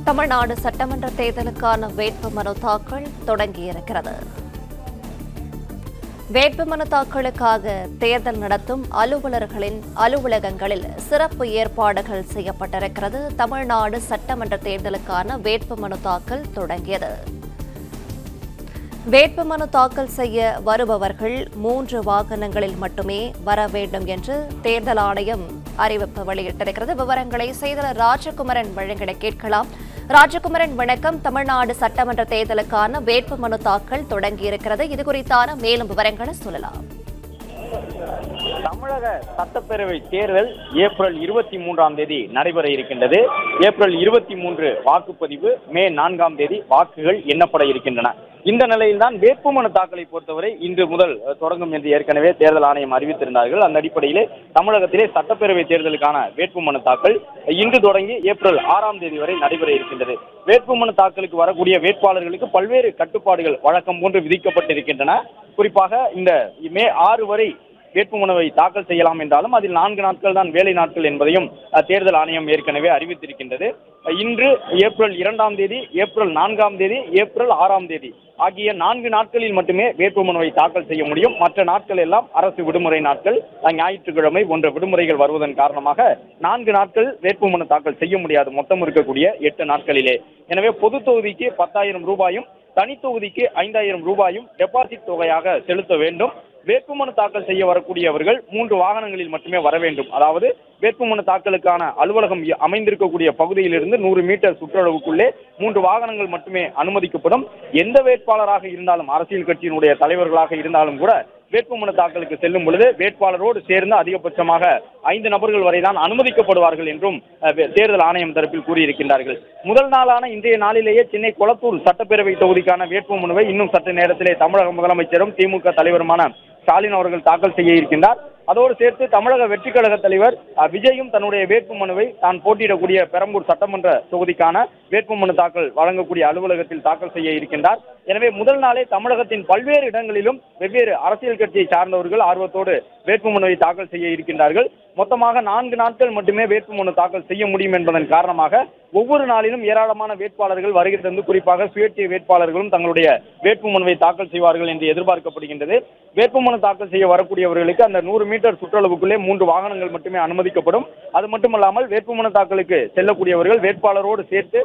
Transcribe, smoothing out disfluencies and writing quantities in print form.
தமிழ்நாடு சட்டமன்ற தேர்தலுக்கான வேட்புமனு தாக்கல் தொடங்கியிருக்கிறது. வேட்புமனு தாக்கலுக்காக தேர்தல் நடத்தும் அலுவலர்களின் அலுவலகங்களில் சிறப்பு ஏற்பாடுகள் செய்யப்பட்டிருக்கிறது. தமிழ்நாடு சட்டமன்ற தேர்தலுக்கான வேட்புமனு தாக்கல் தொடங்கியது. வேட்புமனு தாக்கல் செய்ய வருபவர்கள் 3 வாகனங்களில் மட்டுமே வர வேண்டும் என்று தேர்தல் ஆணையம் அறிவிப்பு வெளியிட்டிருக்கிறது. விவரங்களை செய்தியாளர் ராஜகுமரன் வழங்கிட கேட்கலாம். ராஜகுமரன் வணக்கம். தமிழ்நாடு சட்டமன்ற தேர்தலுக்கான வேட்புமனு தாக்கல் தொடங்கியிருக்கிறது. இது குறித்தான மேலும் விவரங்களை சொல்லலாம். தமிழக சட்டப்பேரவை தேர்தல் ஏப்ரல் 23ஆம் தேதி நடைபெற இருக்கின்றது. ஏப்ரல் 23 வாக்குப்பதிவு, மே 4ஆம் தேதி வாக்குகள் எண்ணப்பட இருக்கின்றன. இந்த நிலையில்தான் வேட்புமனு தாக்கலை பொறுத்தவரை இன்று முதல் தொடங்கும் என்று ஏற்கனவே தேர்தல் ஆணையம் அறிவித்திருந்தார்கள். அந்த அடிப்படையிலே தமிழகத்திலே சட்டப்பேரவை தேர்தலுக்கான வேட்புமனு தாக்கல் இன்று தொடங்கி ஏப்ரல் 6ஆம் தேதி வரை நடைபெற இருக்கின்றது. வேட்புமனு தாக்கலுக்கு வரக்கூடிய வேட்பாளர்களுக்கு பல்வேறு கட்டுப்பாடுகள் வழக்கம் போன்று விதிக்கப்பட்டிருக்கின்றன. குறிப்பாக இந்த மே 6 வரை வேட்புமனுவை தாக்கல் செய்யலாம் என்றாலும் அதில் 4 நாட்கள் தான் வேலை நாட்கள் என்பதையும் தேர்தல் ஆணையம் ஏற்கனவே அறிவித்திருக்கின்றது. இன்று ஏப்ரல் 2ஆம் தேதி, ஏப்ரல் 4ஆம் தேதி, ஏப்ரல் 6ஆம் தேதி ஆகிய 4 நாட்களில் மட்டுமே வேட்புமனுவை தாக்கல் செய்ய முடியும். மற்ற நாட்கள் எல்லாம் அரசு விடுமுறை நாட்கள், ஞாயிற்றுக்கிழமை போன்ற விடுமுறைகள் வருவதன் காரணமாக 4 நாட்கள் வேட்புமனு தாக்கல் செய்ய முடியாது, மொத்தம் இருக்கக்கூடிய 8 நாட்களிலே. எனவே பொது தொகுதிக்கு 10,000 ரூபாயும், தனி தொகுதிக்கு 5,000 ரூபாயும் டெபாசிட் தொகையாக செலுத்த வேண்டும். வேட்புமனு தாக்கல் செய்ய வரக்கூடியவர்கள் 3 வாகனங்களில் மட்டுமே வர வேண்டும். அதாவது வேட்புமனு தாக்கலுக்கான அலுவலகம் அமைந்திருக்கக்கூடிய பகுதியிலிருந்து 100 மீட்டர் சுற்றளவுக்குள்ளே 3 வாகனங்கள் மட்டுமே அனுமதிக்கப்படும். எந்த வேட்பாளராக இருந்தாலும், அரசியல் கட்சியினுடைய தலைவர்களாக இருந்தாலும் கூட வேட்புமனு தாக்கலுக்கு செல்லும் பொழுது வேட்பாளரோடு சேர்ந்து அதிகபட்சமாக 5 நபர்கள் வரைதான் அனுமதிக்கப்படுவார்கள் என்றும் தேர்தல் ஆணையம் தரப்பில் கூறியிருக்கின்றார்கள். முதல் நாளான இன்றைய நாளிலேயே சென்னை கொளத்தூர் சட்டப்பேரவை தொகுதிக்கான வேட்புமனுவை இன்னும் சற்று நேரத்திலே தமிழக முதலமைச்சரும் திமுக தலைவருமான ஸ்டாலின் அவர்கள் தாக்கல் செய்ய இருக்கின்றார். அதோடு சேர்த்து தமிழக வெற்றிக் கழக தலைவர் விஜயும் தன்னுடைய வேட்புமனுவை தான் போட்டியிடக்கூடிய பெரம்பூர் சட்டமன்ற தொகுதிக்கான வேட்புமனு தாக்கல் வழங்கக்கூடிய அலுவலகத்தில் தாக்கல் செய்ய இருக்கின்றார். எனவே முதல் நாளே தமிழகத்தின் பல்வேறு இடங்களிலும் வெவ்வேறு அரசியல் கட்சியை சார்ந்தவர்கள் ஆர்வத்தோடு வேட்புமனுவை தாக்கல் செய்ய இருக்கின்றார்கள். மொத்தமாக 4 நாட்கள் மட்டுமே வேட்புமனு தாக்கல் செய்ய முடியும் என்பதன் காரணமாக ஒவ்வொரு நாளிலும் ஏராளமான வேட்பாளர்கள் வருகை தந்து, குறிப்பாக சுயேட்சை வேட்பாளர்களும் தங்களுடைய வேட்புமனுவை தாக்கல் செய்வார்கள் என்று எதிர்பார்க்கப்படுகின்றது. வேட்புமனு தாக்கல் செய்ய வரக்கூடியவர்களுக்கு அந்த 100 மீட்டர் சுற்றளவுக்குள்ளே 3 வாகனங்கள் மட்டுமே அனுமதிக்கப்படும். அது மட்டுமல்லாமல் வேட்புமனு தாக்கலுக்கு செல்லக்கூடியவர்கள் வேட்பாளரோடு சேர்த்து